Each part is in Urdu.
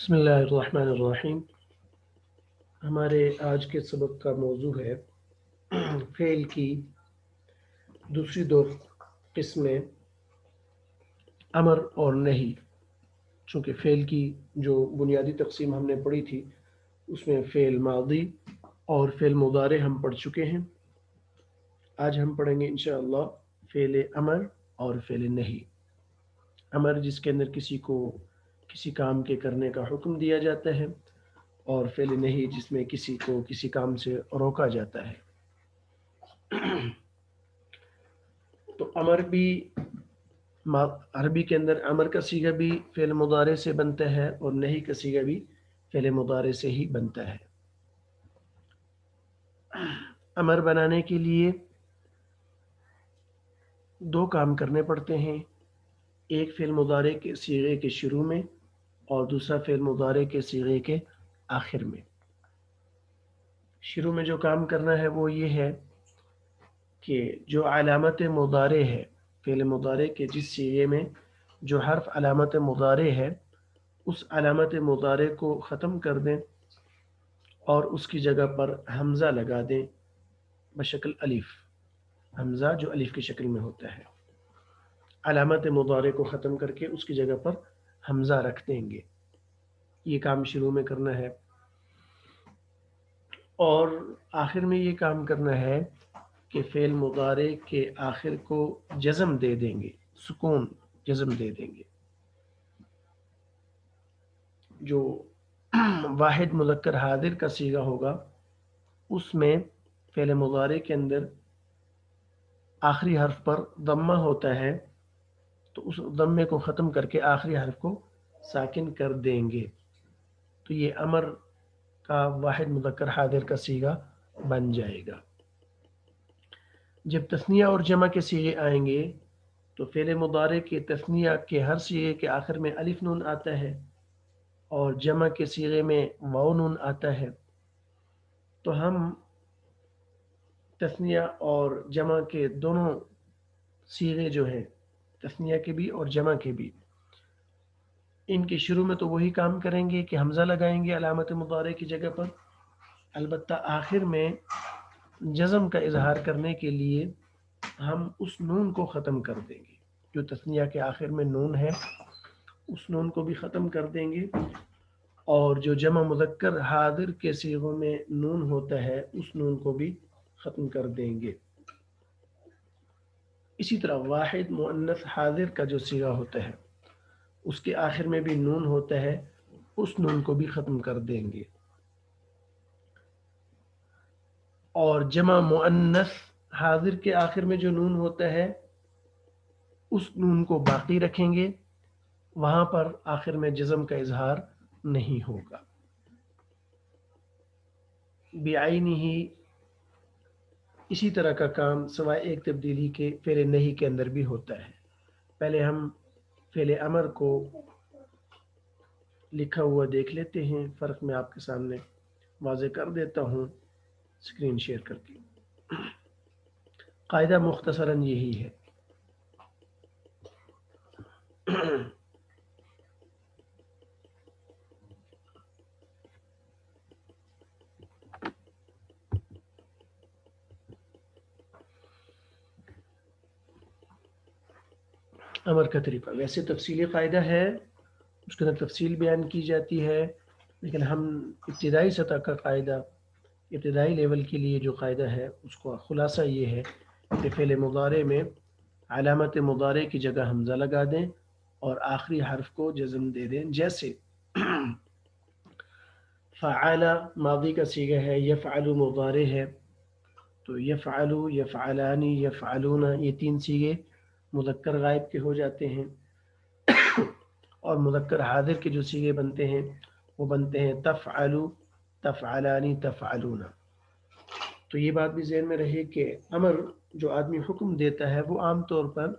بسم اللہ الرحمن الرحیم۔ ہمارے آج کے سبق کا موضوع ہے فعل کی دوسری دو قسمیں، امر اور نہیں۔ چونکہ فعل کی جو بنیادی تقسیم ہم نے پڑھی تھی اس میں فعل ماضی اور فعل مضارع ہم پڑھ چکے ہیں۔ آج ہم پڑھیں گے انشاءاللہ فعل امر اور فعل نہیں۔ امر جس کے اندر کسی کو کسی کام کے کرنے کا حکم دیا جاتا ہے، اور فعل نہیں جس میں کسی کو کسی کام سے روکا جاتا ہے۔ تو امر بھی عربی کے اندر امر کا صیغہ بھی فعل مضارع سے بنتا ہے اور نہیں کا صیغہ بھی فعل مضارع سے ہی بنتا ہے۔ امر بنانے کے لیے دو کام کرنے پڑتے ہیں، ایک فعل مضارع کے صیغے کے شروع میں اور دوسرا فعل مضارع کے صیغے کے آخر میں۔ شروع میں جو کام کرنا ہے وہ یہ ہے کہ جو علامت مضارع ہے، فعل مضارع کے جس صیغے میں جو حرف علامت مضارع ہے اس علامت مضارع کو ختم کر دیں اور اس کی جگہ پر حمزہ لگا دیں بشکل الف، حمزہ جو الف کی شکل میں ہوتا ہے۔ علامت مضارع کو ختم کر کے اس کی جگہ پر حمزہ رکھ دیں گے، یہ کام شروع میں کرنا ہے۔ اور آخر میں یہ کام کرنا ہے کہ فعل مضارع کے آخر کو جزم دے دیں گے، سکون جزم دے دیں گے۔ جو واحد مذکر حاضر کا صیغہ ہوگا اس میں فعل مضارع کے اندر آخری حرف پر ضمہ ہوتا ہے، تو اس ضمے کو ختم کر کے آخری حرف کو ساکن کر دیں گے، تو یہ امر کا واحد مذکر حاضر کا صیغہ بن جائے گا۔ جب تثنیہ اور جمع کے صیغے آئیں گے تو فعل مضارع کے تثنیہ کے ہر صیغے کے آخر میں الف نون آتا ہے اور جمع کے صیغے میں واو نون آتا ہے، تو ہم تثنیہ اور جمع کے دونوں صیغے جو ہیں، تثنیہ کے بھی اور جمع کے بھی، ان کے شروع میں تو وہی کام کریں گے کہ حمزہ لگائیں گے علامت مضارع کی جگہ پر، البتہ آخر میں جزم کا اظہار کرنے کے لیے ہم اس نون کو ختم کر دیں گے، جو تثنیہ کے آخر میں نون ہے اس نون کو بھی ختم کر دیں گے، اور جو جمع مذکر حاضر کے صیغوں میں نون ہوتا ہے اس نون کو بھی ختم کر دیں گے۔ اسی طرح واحد مؤنث حاضر کا جو صیغہ ہوتا ہے اس کے آخر میں بھی نون ہوتا ہے، اس نون کو بھی ختم کر دیں گے، اور جمع مؤنث حاضر کے آخر میں جو نون ہوتا ہے اس نون کو باقی رکھیں گے، وہاں پر آخر میں جزم کا اظہار نہیں ہوگا۔ بعینہ ہی اسی طرح کا کام سوائے ایک تبدیلی کے فعل نہیں کے اندر بھی ہوتا ہے۔ پہلے ہم فعل امر کو لکھا ہوا دیکھ لیتے ہیں، فرق میں آپ کے سامنے واضح کر دیتا ہوں اسکرین شیئر کر کے۔ قاعدہ مختصراً یہی ہے، امر کا طریقہ ویسے تفصیلی قاعدہ ہے، اس کے اندر تفصیل بیان کی جاتی ہے، لیکن ہم ابتدائی سطح کا قاعدہ، ابتدائی لیول کے لیے جو قاعدہ ہے اس کا خلاصہ یہ ہے کہ فعل مضارع میں علامت مضارع کی جگہ حمزہ لگا دیں اور آخری حرف کو جزم دے دیں۔ جیسے فعل ماضی کا صیغہ ہے، یفعل مضارع ہے، تو یفعل، یفعلان، یفعلون، یہ تین صیغے مذکر غائب کے ہو جاتے ہیں، اور مذکر حاضر کے جو صیغے بنتے ہیں وہ بنتے ہیں تفعل، تفعلان، تفعلون۔ تو یہ بات بھی ذہن میں رہے کہ امر جو آدمی حکم دیتا ہے وہ عام طور پر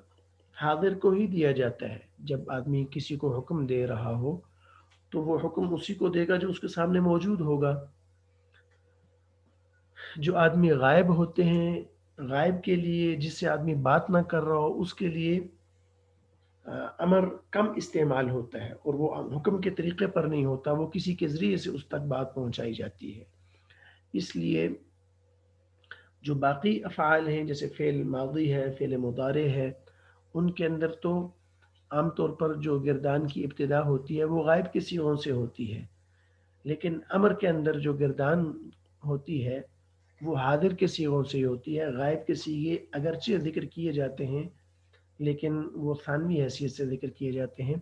حاضر کو ہی دیا جاتا ہے۔ جب آدمی کسی کو حکم دے رہا ہو تو وہ حکم اسی کو دے گا جو اس کے سامنے موجود ہوگا۔ جو آدمی غائب ہوتے ہیں، غائب کے لیے، جس سے آدمی بات نہ کر رہا ہو، اس کے لیے امر کم استعمال ہوتا ہے اور وہ حکم کے طریقے پر نہیں ہوتا، وہ کسی کے ذریعے سے اس تک بات پہنچائی جاتی ہے۔ اس لیے جو باقی افعال ہیں جیسے فعل ماضی ہے، فعل مضارع ہے، ان کے اندر تو عام طور پر جو گردان کی ابتدا ہوتی ہے وہ غائب کے صیغوں سے ہوتی ہے، لیکن امر کے اندر جو گردان ہوتی ہے وہ حاضر کے صیغوں سے ہوتی ہے۔ غائب کے صیغے اگرچہ ذکر کیے جاتے ہیں لیکن وہ ثانوی حیثیت سے ذکر کیے جاتے ہیں،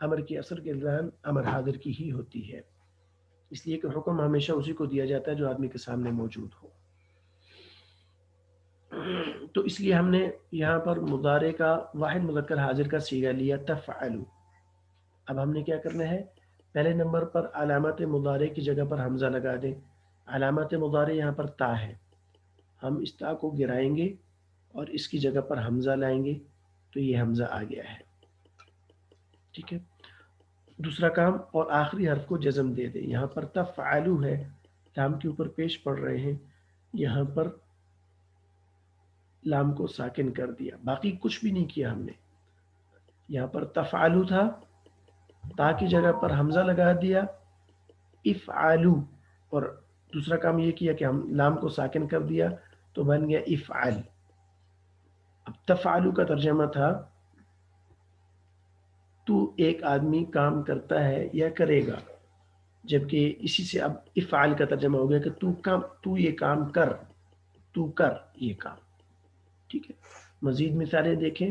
امر کی اصل گردان امر حاضر کی ہی ہوتی ہے، اس لیے کہ حکم ہمیشہ اسی کو دیا جاتا ہے جو آدمی کے سامنے موجود ہو۔ تو اس لیے ہم نے یہاں پر مضارع کا واحد مذکر حاضر کا صیغہ لیا تفعلوا۔ اب ہم نے کیا کرنا ہے، پہلے نمبر پر علامت مضارع کی جگہ پر حمزہ لگا دیں۔ علامت مضارع یہاں پر تا ہے، ہم اس تا کو گرائیں گے اور اس کی جگہ پر حمزہ لائیں گے تو یہ حمزہ آ گیا ہے، ٹھیک ہے۔ دوسرا کام، اور آخری حرف کو جزم دے دیں۔ یہاں پر تفعلوا ہے، لام کے اوپر پیش پڑھ رہے ہیں، یہاں پر لام کو ساکن کر دیا، باقی کچھ بھی نہیں کیا ہم نے۔ یہاں پر تفعلوا تھا، تا کی جگہ پر حمزہ لگا دیا، افعلوا، اور دوسرا کام یہ کیا کہ ہم لام کو ساکن کر دیا تو بن گیا افعل۔ اب تفعلوا کا ترجمہ تھا تو ایک آدمی کام کرتا ہے یا کرے گا، جبکہ اسی سے اب افعال کا ترجمہ ہو گیا کہ تو یہ کام کر، تو کر یہ کام، ٹھیک ہے۔ مزید مثالیں دیکھیں،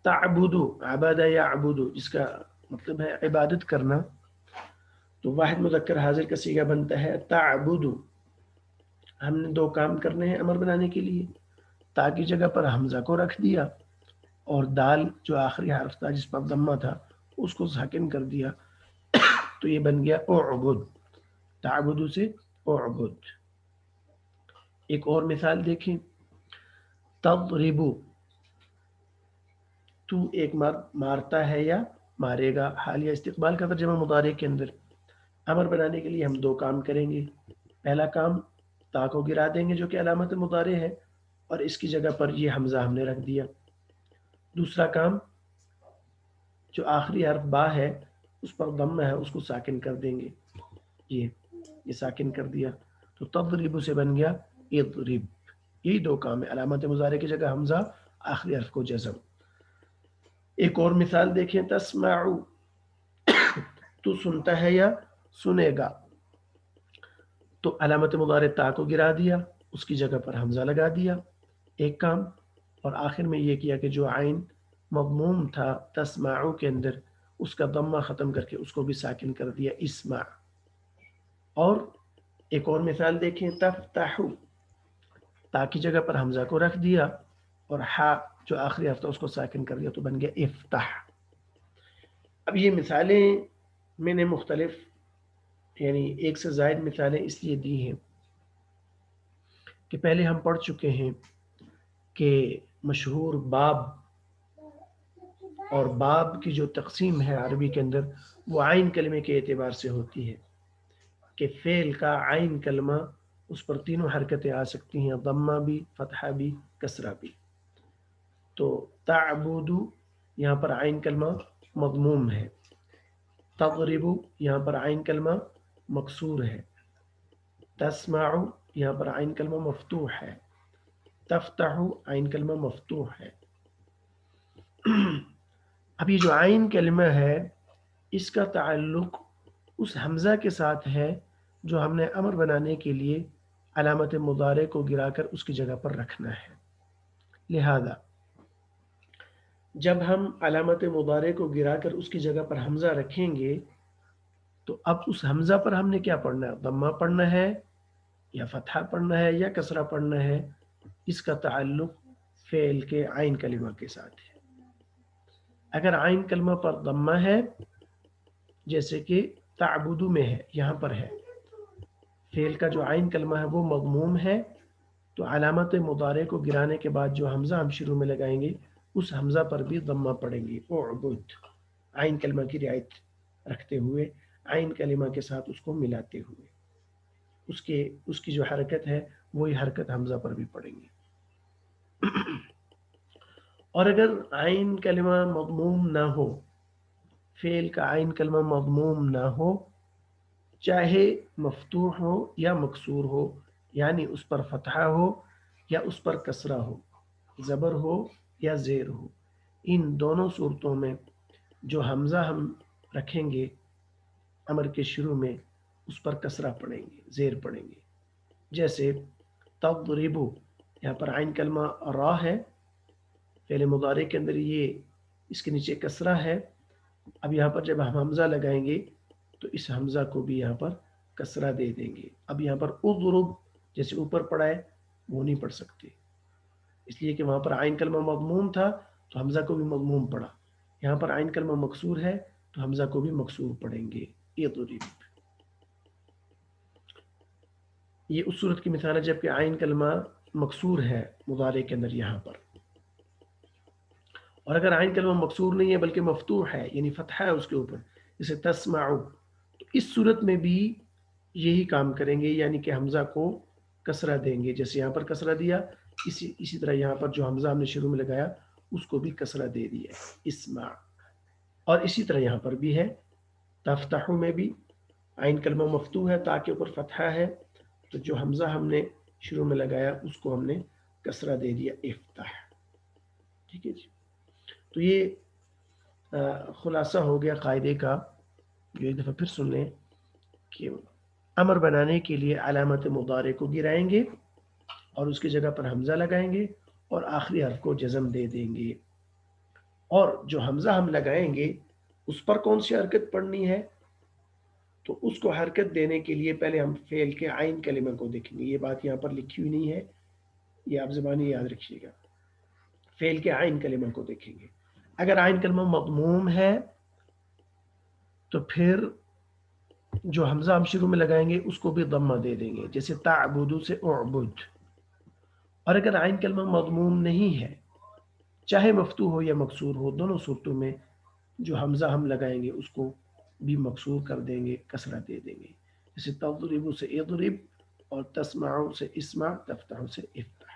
تعبدو، عبد یعبدو، جس کا مطلب ہے عبادت کرنا، تو واحد مذکر حاضر کا صیغہ بنتا ہے تعبدو۔ ہم نے دو کام کرنے ہیں امر بنانے کے لیے، تا کی جگہ پر حمزہ کو رکھ دیا اور دال جو آخری حرف تھا جس پر ضمہ تھا اس کو ساکن کر دیا تو یہ بن گیا اعبد، تعبدو سے اعبد۔ ایک اور مثال دیکھیں، تضربو، تو ایک مارتا ہے یا مارے گا، حال یا استقبال کا ترجمہ مضارع کے اندر۔ امر بنانے کے لیے ہم دو کام کریں گے، پہلا کام تا کو گرا دیں گے جو کہ علامت مضارع ہے اور اس کی جگہ پر یہ حمزہ ہم نے رکھ دیا۔ دوسرا کام جو آخری حرف با ہے اس پر ضمہ ہے اس کو ساکن کر دیں گے، یہ ساکن کر دیا تو تضرب سے بن گیا اضرب۔ یہی دو کام ہے، علامت مضارع کی جگہ حمزہ، آخری حرف کو جزم۔ ایک اور مثال دیکھیں، تسمعو، تو سنتا ہے یا سنے گا، تو علامت مضارع تا کو گرا دیا، اس کی جگہ پر حمزہ لگا دیا، ایک کام۔ اور آخر میں یہ کیا کہ جو عین مضموم تھا تسمعو کے اندر اس کا ضمہ ختم کر کے اس کو بھی ساکن کر دیا، اسمع۔ اور ایک اور مثال دیکھیں، تفتحو، تا کی جگہ پر حمزہ کو رکھ دیا اور ہا جو آخری حرف تھا اس کو ساکن کر دیا تو بن گیا افتح۔ اب یہ مثالیں میں نے مختلف یعنی ایک سے زائد مثالیں اس لیے دی ہیں کہ پہلے ہم پڑھ چکے ہیں کہ مشہور باب اور باب کی جو تقسیم ہے عربی کے اندر وہ عین کلمے کے اعتبار سے ہوتی ہے کہ فعل کا عین کلمہ اس پر تینوں حرکتیں آ سکتی ہیں، ضمہ بھی، فتحہ بھی، کسرہ بھی۔ تو تعبدو یہاں پر عین کلمہ مضموم ہے، تضربو یہاں پر عین کلمہ مکسور ہے، تسمعو یہاں پر عین کلمہ مفتوح ہے، تفتحو عین کلمہ مفتوح ہے۔ اب یہ جو عین کلمہ ہے اس کا تعلق اس حمزہ کے ساتھ ہے جو ہم نے امر بنانے کے لیے علامت مضارع کو گرا کر اس کی جگہ پر رکھنا ہے۔ لہذا جب ہم علامت مضارع کو گرا کر اس کی جگہ پر حمزہ رکھیں گے تو اب اس حمزہ پر ہم نے کیا پڑھنا ہے، ضمہ پڑھنا ہے یا فتحہ پڑھنا ہے یا کسرہ پڑھنا ہے، اس کا تعلق فعل کے عین کلمہ کے ساتھ ہے۔ اگر عین کلمہ پر ضمہ ہے جیسے کہ تعبدو میں ہے، یہاں پر ہے، فعل کا جو عین کلمہ ہے وہ مضموم ہے تو علامت مضارع کو گرانے کے بعد جو حمزہ ہم شروع میں لگائیں گے اس حمزہ پر بھی ضمہ پڑیں گے، اعبد، عین کلمہ کی رعایت رکھتے ہوئے، عین کلمہ کے ساتھ اس کو ملاتے ہوئے، اس کی جو حرکت ہے وہی حرکت حمزہ پر بھی پڑیں گے۔ اور اگر عین کلمہ مضموم نہ ہو، فعل کا عین کلمہ مضموم نہ ہو، چاہے مفتوح ہو یا مکسور ہو، یعنی اس پر فتحہ ہو یا اس پر کسرہ ہو، زبر ہو یا زیر ہو، ان دونوں صورتوں میں جو حمزہ ہم رکھیں گے امر کے شروع میں، اس پر کسرہ پڑھیں گے، زیر پڑھیں گے. جیسے تضربو، یہاں پر عین کلمہ را ہے، فعل مضارع کے اندر یہ اس کے نیچے کسرہ ہے. اب یہاں پر جب ہم حمزہ لگائیں گے تو اس حمزہ کو بھی یہاں پر کسرہ دے دیں گے. اب یہاں پر اضرب جیسے اوپر پڑھا ہے وہ نہیں پڑھ سکتے، اس لیے کہ وہاں پر عین کلمہ مضموم تھا تو حمزہ کو بھی مضموم پڑھا. یہاں پر عین کلمہ مکسور ہے تو حمزہ کو بھی مکسور پڑھیں گے. یہ اس صورت کی مثال ہے جبکہ عین کلمہ مکسور ہے مضارع کے اندر یہاں پر. اور اگر عین کلمہ مکسور نہیں ہے بلکہ مفتوح ہے، یعنی فتحہ ہے اس کے اوپر، جیسے تسمعو، تو اس صورت میں بھی یہی کام کریں گے، یعنی کہ حمزہ کو کسرہ دیں گے. جیسے یہاں پر کسرہ دیا، اسی طرح یہاں پر جو حمزہ ہم نے شروع میں لگایا اس کو بھی کسرہ دے دیا، اسمع. اور اسی طرح یہاں پر بھی ہے، تفتحو میں بھی عین کلمہ مفتوح ہے، تاکہ اوپر فتحہ ہے، تو جو حمزہ ہم نے شروع میں لگایا اس کو ہم نے کسرہ دے دیا، افتح. ٹھیک ہے جی. تو یہ خلاصہ ہو گیا قاعدے کا، جو ایک دفعہ پھر سن لیں کہ امر بنانے کے لیے علامت مضارع کو گرائیں گے اور اس کی جگہ پر حمزہ لگائیں گے اور آخری حرف کو جزم دے دیں گے. اور جو حمزہ ہم لگائیں گے اس پر کون سی حرکت پڑھنی ہے، تو اس کو حرکت دینے کے لیے پہلے ہم فعل کے عین کلمہ کو دیکھیں گے. یہ بات یہاں پر لکھی ہوئی نہیں ہے، یہ آپ زبانی یاد رکھیے گا. فعل کے عین کلمہ کو دیکھیں گے. اگر عین کلمہ مضموم ہے تو پھر جو حمزہ ہم شروع میں لگائیں گے اس کو بھی ضمہ دے دیں گے، جیسے تعبدو سے اعبد. اور اگر عین کلمہ مضموم نہیں ہے، چاہے مفتوح ہو یا مکسور ہو، دونوں صورتوں میں جو حمزہ ہم لگائیں گے اس کو بھی مکسور کر دیں گے، کسرہ دے دیں گے. جیسے تضرب سے اضرب اور تسمع سے اسمع، تفتح سے افتح.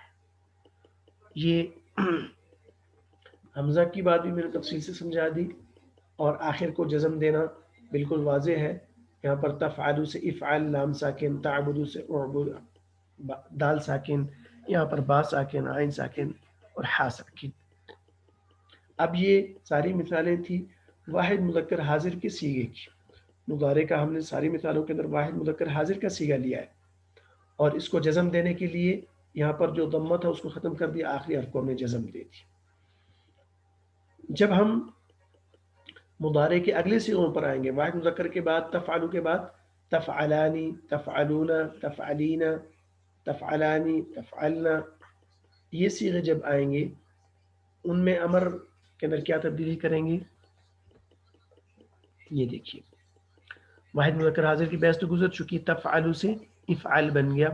یہ حمزہ کی بات بھی میں نے تفصیل سے سمجھا دی، اور آخر کو جزم دینا بالکل واضح ہے. یہاں پر تفعلو سے افعل لام ساکن، تعبدو سے اعبد دال ساکن، یہاں پر با ساکن، عین ساکن اور ہا ساکن. اب یہ ساری مثالیں تھی واحد مذکر حاضر کے صیغے کی. مضارع کا ہم نے ساری مثالوں کے اندر واحد مذکر حاضر کا صیغہ لیا ہے، اور اس کو جزم دینے کے لیے یہاں پر جو ضمہ تھا اس کو ختم کر دیا، آخری حرف کو ہم نے جزم دے دی. جب ہم مضارع کے اگلے صیغوں پر آئیں گے، واحد مذکر کے بعد تفعلو کے بعد تفعلانی، تفعلون، تفعلین، تفعلانی، تفعلنا، یہ صیغے جب آئیں گے ان میں امر کے اندر کیا تبدیلی کریں گے. یہ دیکھیے، واحد مذکر حاضر کی بحث تو گزر چکی، تفعلو سے افعل بن گیا.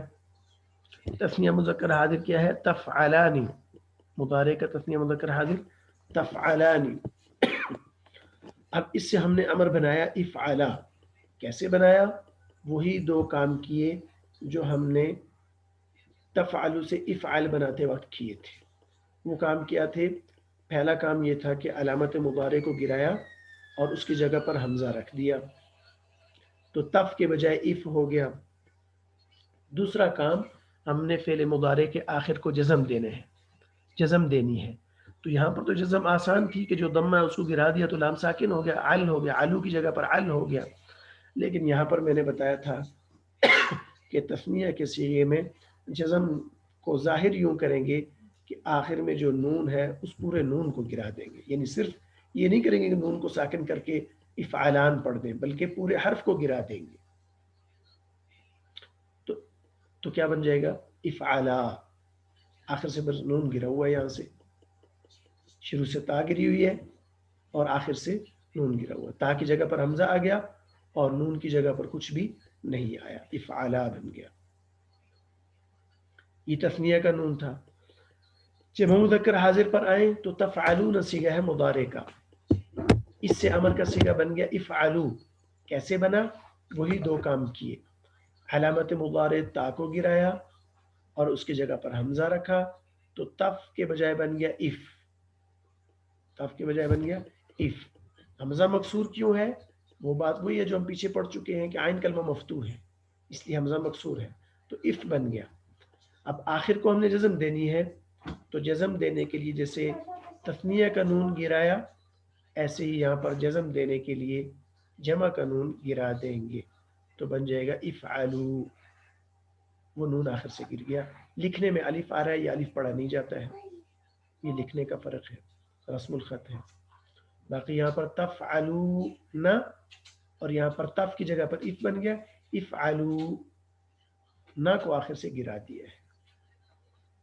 تثنیہ مذکر حاضر کیا ہے، تفعلانی. مضارع کا تثنیہ مذکر حاضر تفعلانی. اب اس سے ہم نے امر بنایا افعلا. کیسے بنایا؟ وہی دو کام کیے جو ہم نے تفعلو سے افعل بناتے وقت کیے تھے. وہ کام کیا تھے؟ پہلا کام یہ تھا کہ علامت مضارع کو گرایا اور اس کی جگہ پر حمزہ رکھ دیا، تو تف کے بجائے اف ہو گیا. دوسرا کام، ہم نے فعل مضارع کے آخر کو جزم دینے ہیں، جزم دینی ہے. تو یہاں پر تو جزم آسان تھی کہ جو ضمہ ہے اس کو گرا دیا تو لام ساکن ہو گیا، عل ہو گیا، علو کی جگہ پر عل ہو گیا. لیکن یہاں پر میں نے بتایا تھا کہ تثنیہ کے صیغے میں جزم کو ظاہر یوں کریں گے کہ آخر میں جو نون ہے اس پورے نون کو گرا دیں گے، یعنی صرف یہ نہیں کریں گے کہ نون کو ساکن کر کے افعالان پڑھ دیں، بلکہ پورے حرف کو گرا دیں گے. تو کیا بن جائے گا؟ افعالا. آخر سے بس نون گرا ہوا ہے، یہاں سے شروع سے تا گری ہوئی ہے اور آخر سے نون گرا ہوا ہے. تا کی جگہ پر حمزہ آ گیا اور نون کی جگہ پر کچھ بھی نہیں آیا، افعالا بن گیا. یہ تثنیہ کا نون تھا. جب ہم مذکر حاضر پر آئیں تو تفعلون صیغہ ہے مضارع کا، اس سے امر کا صیغہ بن گیا افعلو. کیسے بنا؟ وہی دو کام کیے، علامت مضارع تا کو گرایا اور اس کی جگہ پر حمزہ رکھا، تو تف کے بجائے بن گیا اف. تف کے بجائے بن گیا اف. حمزہ مکسور کیوں ہے؟ وہ بات وہی ہے جو ہم پیچھے پڑھ چکے ہیں کہ عین کلمہ مفتوح ہے اس لیے حمزہ مکسور ہے تو اف بن گیا. اب آخر کو ہم نے جزم دینی ہے تو جزم دینے کے لیے جیسے تثنیہ کا نون گرایا ایسے ہی یہاں پر جزم دینے کے لیے جمع کا نون گرا دیں گے تو بن جائے گا افعلوا. وہ نون آخر سے گر گیا. لکھنے میں الف آ رہا ہے، یہ الف پڑھا نہیں جاتا ہے، یہ لکھنے کا فرق ہے، رسم الخط ہے. باقی یہاں پر تفعلون اور یہاں پر تف کی جگہ پر اف بن گیا. افعلوا نہ کو آخر سے گرا دیا ہے.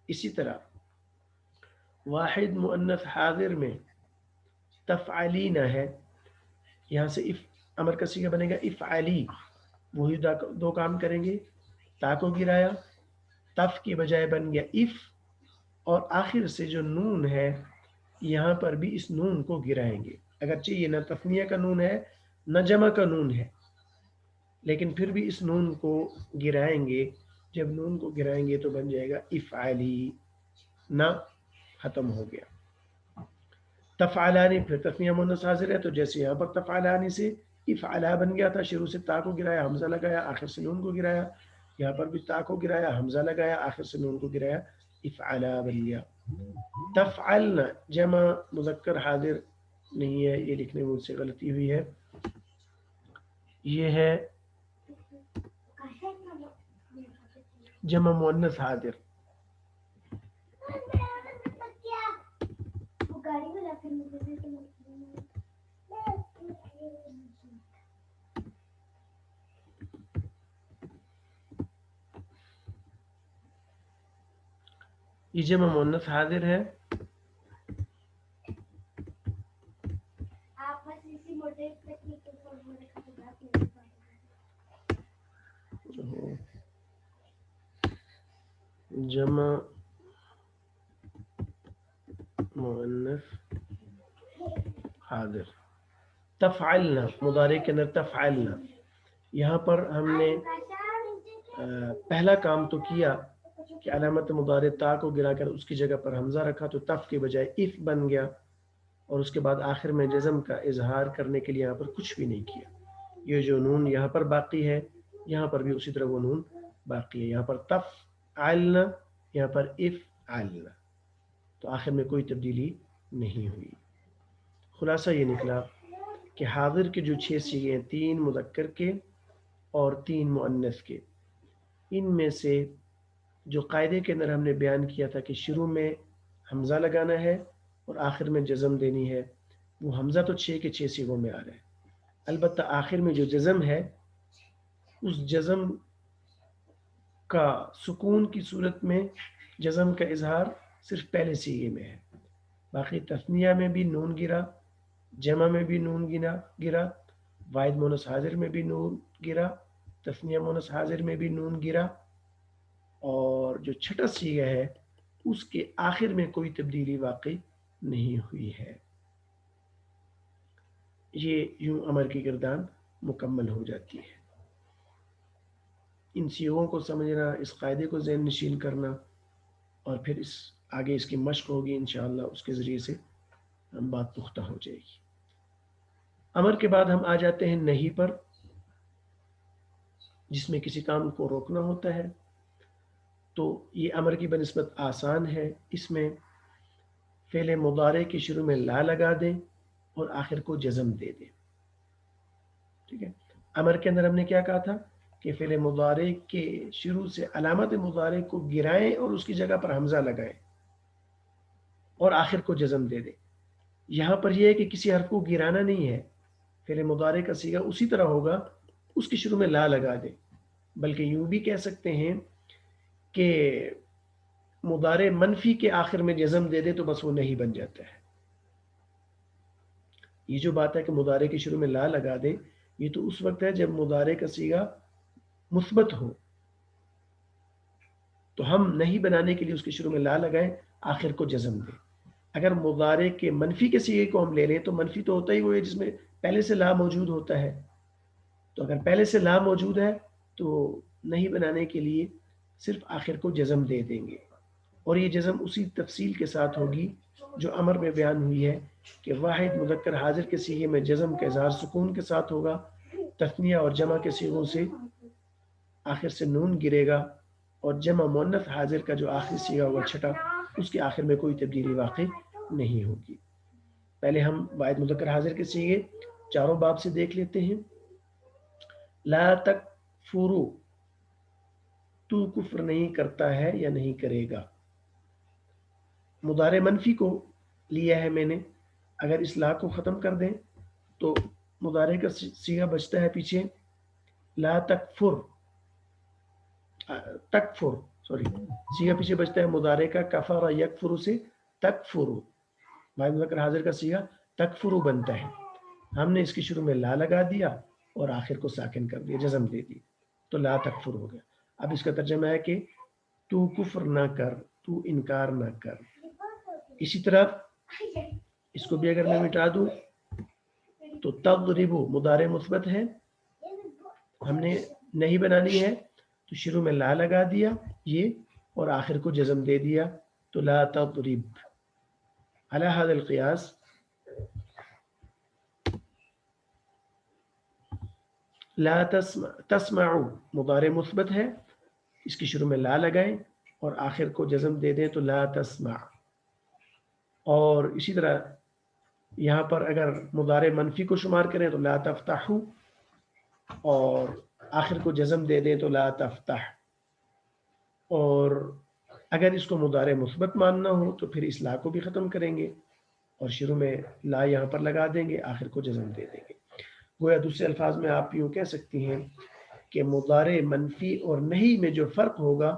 اسی طرح واحد مؤنث حاضر میں تفعلین ہے، یہاں سے اف امر کا صیغہ بنے گا افعلی. وہی دو کام کریں گے. تا کو گرایا، تف کی بجائے بن گیا اف، اور آخر سے جو نون ہے یہاں پر بھی اس نون کو گرائیں گے. اگرچہ یہ نہ تثنیہ کا نون ہے نہ جمع کا نون ہے لیکن پھر بھی اس نون کو گرائیں گے. جب نون کو گرائیں گے تو بن جائے گا افعلی. نہ ختم ہو گیا. تفعلانی پھر تثنیہ مؤنث حاضر ہے تو جیسے یہاں پر تفعلانی سے افعلا بن گیا تھا، شروع سے تا کو گرایا، حمزہ لگایا، آخر سے نون کو گرایا. یہاں پر بھی تا کو گرایا، حمزہ لگایا، آخر سے نون کو گرایا، افعلا بن گیا. تفعلن جمع مذکر حاضر نہیں ہے، یہ لکھنے میں مجھ سے غلطی ہوئی ہے. یہ ہے جمع مؤنث حاضر. یہ جمع مؤنث حاضر ہے. جمع مؤنث حاضر. تفعلنا مضارع کے اندر تفعلنا، یہاں پر ہم نے پہلا کام تو کیا کہ علامت مضارع تا کو گرا کر اس کی جگہ پر حمزہ رکھا تو تف کے بجائے اف بن گیا، اور اس کے بعد آخر میں جزم کا اظہار کرنے کے لیے یہاں پر کچھ بھی نہیں کیا. یہ جو نون یہاں پر باقی ہے یہاں پر بھی اسی طرح وہ نون باقی ہے. یہاں پر تفعلنا، یہاں پر افعلنا، تو آخر میں کوئی تبدیلی نہیں ہوئی. خلاصہ یہ نکلا کہ حاضر کے جو 6 صیغے ہیں، 3 مذکر کے اور 3 مؤنث کے، ان میں سے جو قاعدے کے اندر ہم نے بیان کیا تھا کہ شروع میں حمزہ لگانا ہے اور آخر میں جزم دینی ہے، وہ حمزہ تو 6 کے 6 صیغوں میں آ رہا ہے. البتہ آخر میں جو جزم ہے اس جزم کا سکون کی صورت میں جزم کا اظہار صرف پہلے صیغے میں ہے. باقی تثنیہ میں بھی نون گرا، جمع میں بھی نون گرا، واحد مؤنث حاضر میں بھی نون گرا، تثنیہ مؤنث حاضر میں بھی نون گرا، اور جو چھٹا صیغہ ہے اس کے آخر میں کوئی تبدیلی واقع نہیں ہوئی ہے. یہ یوں امر کی گردان مکمل ہو جاتی ہے. ان صیغوں کو سمجھنا، اس قاعدے کو ذہن نشین کرنا، اور پھر آگے اس کی مشق ہوگی انشاءاللہ، اس کے ذریعے سے بات پختہ ہو جائے گی. امر کے بعد ہم آ جاتے ہیں نہیں پر، جس میں کسی کام کو روکنا ہوتا ہے. تو یہ امر کی بنسبت آسان ہے. اس میں فعل مضارع کے شروع میں لا لگا دیں اور آخر کو جزم دے دیں. ٹھیک ہے. امر کے اندر ہم نے کیا کہا تھا کہ فعل مضارع کے شروع سے علامت مضارع کو گرائیں اور اس کی جگہ پر حمزہ لگائیں اور آخر کو جزم دے دیں. یہاں پر یہ ہے کہ کسی حرف کو گرانا نہیں ہے، فعل مضارع کا صیغہ اسی طرح ہوگا، اس کے شروع میں لا لگا دیں. بلکہ یوں بھی کہہ سکتے ہیں کہ مضارع منفی کے آخر میں جزم دے دے تو بس وہ نہیں بن جاتا ہے. یہ جو بات ہے کہ مضارع کے شروع میں لا لگا دیں، یہ تو اس وقت ہے جب مضارع کا صیغہ مثبت ہو، تو ہم نہیں بنانے کے لیے اس کے شروع میں لا لگائیں، آخر کو جزم دیں. اگر مضارع کے منفی کے صیغے کو ہم لے لیں تو منفی تو ہوتا ہی وہ ہے جس میں پہلے سے لا موجود ہوتا ہے. تو اگر پہلے سے لا موجود ہے تو نہیں بنانے کے لیے صرف آخر کو جزم دے دیں گے، اور یہ جزم اسی تفصیل کے ساتھ ہوگی جو امر میں بیان ہوئی ہے کہ واحد مذکر حاضر کے صیغے میں جزم کا اظہار سکون کے ساتھ ہوگا، تثنیہ اور جمع کے صیغوں سے آخر سے نون گرے گا، اور جمع مؤنث حاضر کا جو آخری صیغہ ہوگا چھٹا، اس کے آخر میں کوئی تبدیلی واقع نہیں ہوگی۔ پہلے ہم واحد مذکر حاضر کے صیغے چاروں باب سے دیکھ لیتے ہیں۔ لا تکفروا، تو کفر نہیں کرتا ہے یا نہیں کرے گا۔ مضارع منفی کو لیا ہے میں نے، اگر اصلاح کو ختم کر دیں تو مضارع کا صیغہ بچتا ہے پیچھے لا تکفر، تکفر سوری، صیغہ پیچھے بچتا ہے مضارع کا کفر یکفر سے تکفر، واحد مذکر حاضر کا صیغہ تکفر بنتا ہے۔ ہم نے اس کے شروع میں لا لگا دیا اور آخر کو ساکن کر دیا، جزم دے دی، تو لا تکفر ہو گیا۔ اب اس کا ترجمہ ہے کہ تو کفر نہ کر، تو انکار نہ کر۔ اسی طرح اس کو بھی اگر میں مٹا دوں تو تضربو مضارع مثبت ہے، ہم نے نہیں بنانی ہے تو شروع میں لا لگا دیا یہ اور آخر کو جزم دے دیا، تو لا تضرب۔ علی هذا القیاس لا تسمعو مضارع مثبت ہے، اس کی شروع میں لا لگائیں اور آخر کو جزم دے دیں تو لا تسمع۔ اور اسی طرح یہاں پر اگر مضارع منفی کو شمار کریں تو لا تفتحو، اور آخر کو جزم دے دیں تو لا تفتح۔ اور اگر اس کو مضارع مثبت ماننا ہو تو پھر اصلاح کو بھی ختم کریں گے اور شروع میں لا یہاں پر لگا دیں گے، آخر کو جزم دے دیں گے۔ گویا دوسرے الفاظ میں آپ یوں کہہ سکتی ہیں کہ مضارع منفی اور نہیں میں جو فرق ہوگا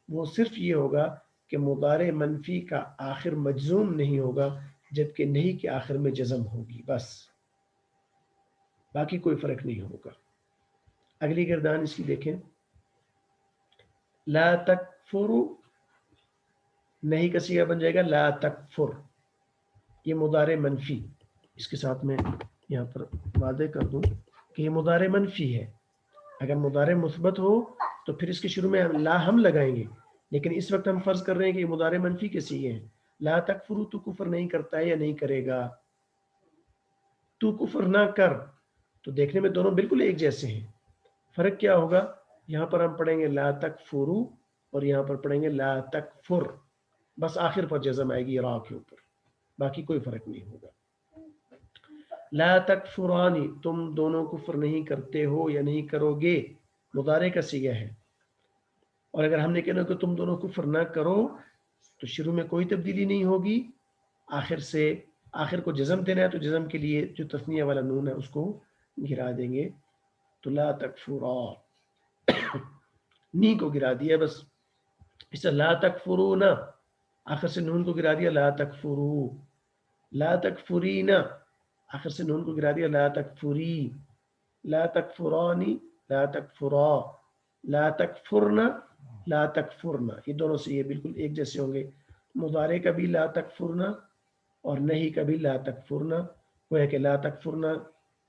وہ صرف یہ ہوگا کہ مضارع منفی کا آخر مجزوم نہیں ہوگا جبکہ نہیں کے آخر میں جزم ہوگی، بس باقی کوئی فرق نہیں ہوگا۔ اگلی گردان اس کی دیکھیں، لا تکفروا، نہیں کا صیغہ بن جائے گا لا تکفر، یہ مضارع منفی، اس کے ساتھ میں یہاں پر واضح کر دوں کہ یہ مضارع منفی ہے۔ اگر مضارع مثبت ہو تو پھر اس کے شروع میں لا ہم لگائیں گے، لیکن اس وقت ہم فرض کر رہے ہیں کہ یہ مضارع منفی کے صیغے ہیں۔ لا تکفروا، تو کفر نہیں کرتا ہے یا نہیں کرے گا، تو کفر نہ کر، تو دیکھنے میں دونوں بالکل ایک جیسے ہیں۔ فرق کیا ہوگا، یہاں پر ہم پڑھیں گے لا تکفروا اور یہاں پر پڑھیں گے لا تکفر، بس آخر پر جزم آئے گی را کے اوپر، باقی کوئی فرق نہیں ہوگا۔ لا تکفرانی، تم دونوں کفر نہیں کرتے ہو یا نہیں کرو گے، مضارع کا صیغہ ہے، اور اگر ہم نے کہنا کہ تم دونوں کفر نہ کرو تو شروع میں کوئی تبدیلی نہیں ہوگی، آخر کو جزم دینا ہے تو جزم کے لیے جو تثنیہ والا نون ہے اس کو گرا دیں گے، تو لا تکفرا، نی کو گرا دیا بس، اس سے لا تکفرون، آخر سے نون کو گرا دیا لا تکفرو، لا تکفرینا، آخر سے نون کو گرا دیا لا تکفری، لا تکفرانی، لا تکفرا، لا تکفرنا، لا تکفرنا، یہ دونوں سے یہ بالکل ایک جیسے ہوں گے۔ مضارع کا بھی لا تکفرنا اور نہیں کا بھی لا تکفرنا، وہ ہے کہ لا تکفرنا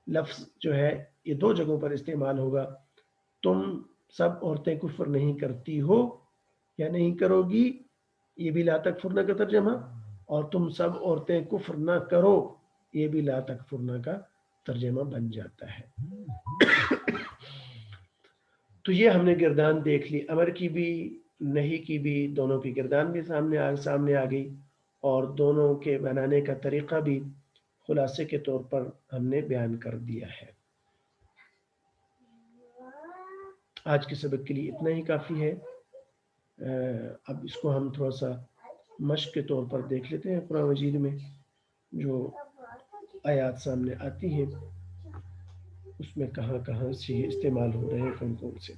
لفظ جو ہے یہ دو جگہوں پر استعمال ہوگا، تم سب عورتیں کفر نہیں کرتی ہو یا نہیں کرو گی، یہ بھی لا تکفرنا کا ترجمہ، اور تم سب عورتیں کفر نہ کرو، یہ بھی لا تکفرنا کا ترجمہ بن جاتا ہے۔ تو یہ ہم نے گردان دیکھ لی، امر کی بھی نہیں کی بھی، دونوں کی گردان بھی سامنے آ گئی، اور دونوں کے بنانے کا طریقہ بھی خلاصے کے طور پر ہم نے بیان کر دیا ہے۔ آج کے سبق کے لیے اتنا ہی کافی ہے۔ اب اس کو ہم تھوڑا سا مشق کے طور پر دیکھ لیتے ہیں، قرآن مجید میں جو آیات سامنے آتی ہیں اس میں کہاں کہاں سے استعمال ہو رہے ہیں، کون کون سے۔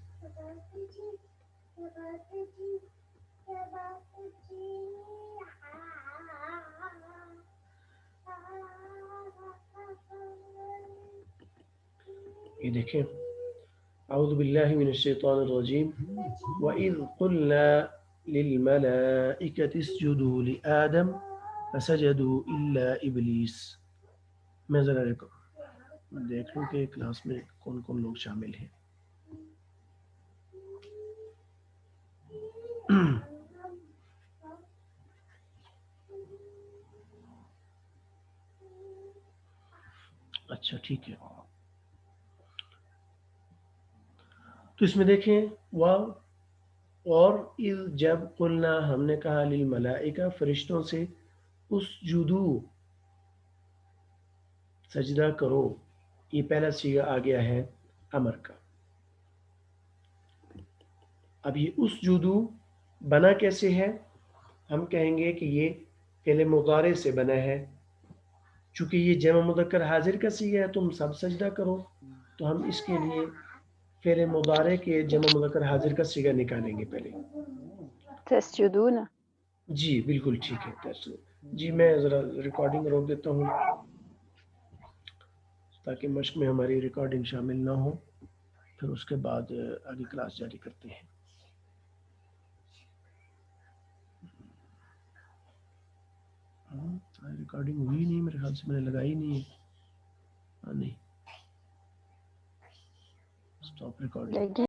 یہ دیکھیں، اعوذ باللہ من الشیطان الرجیم، وَإِذْ قُلْنَا لِلْمَلَائِكَةِ اسْجُدُوا لِآدَمَ فَسَجَدُوا إِلَّا إِبْلِيسَ۔ میں ذرا دیکھ لوں کہ کلاس میں کون کون لوگ شامل ہیں۔ اچھا ٹھیک ہے. تو اس میں دیکھیں واو اور اذ جب قلنا ہم نے کہا للملائکہ فرشتوں سے اسجدو سجدہ کرو، یہ پہلا صیغہ آ گیا ہے امر کا. اب یہ اسجدو بنا کیسے ہے؟ ہم کہیں گے کہ یہ فعل مضارع سے بنا ہے، چونکہ یہ جمع مذکر حاضر کا صیغہ ہے تم سب سجدہ کرو، تو ہم اس کے لیے فعل مضارع کے جمع مذکر حاضر کا صیغہ نکالیں گے پہلے. تسجدون. جی بالکل ٹھیک ہے. جی میں ذرا ریکارڈنگ روک دیتا ہوں تاکہ مشق میں ہماری ریکارڈنگ شامل نہ ہو، پھر اس کے بعد آگے کلاس جاری کرتے ہیں. ریکارڈنگ ہوئی نہیں میرے خیال سے، میں نے لگائی نہیں ہے. نہیں اسٹاپ ریکارڈنگ. لگی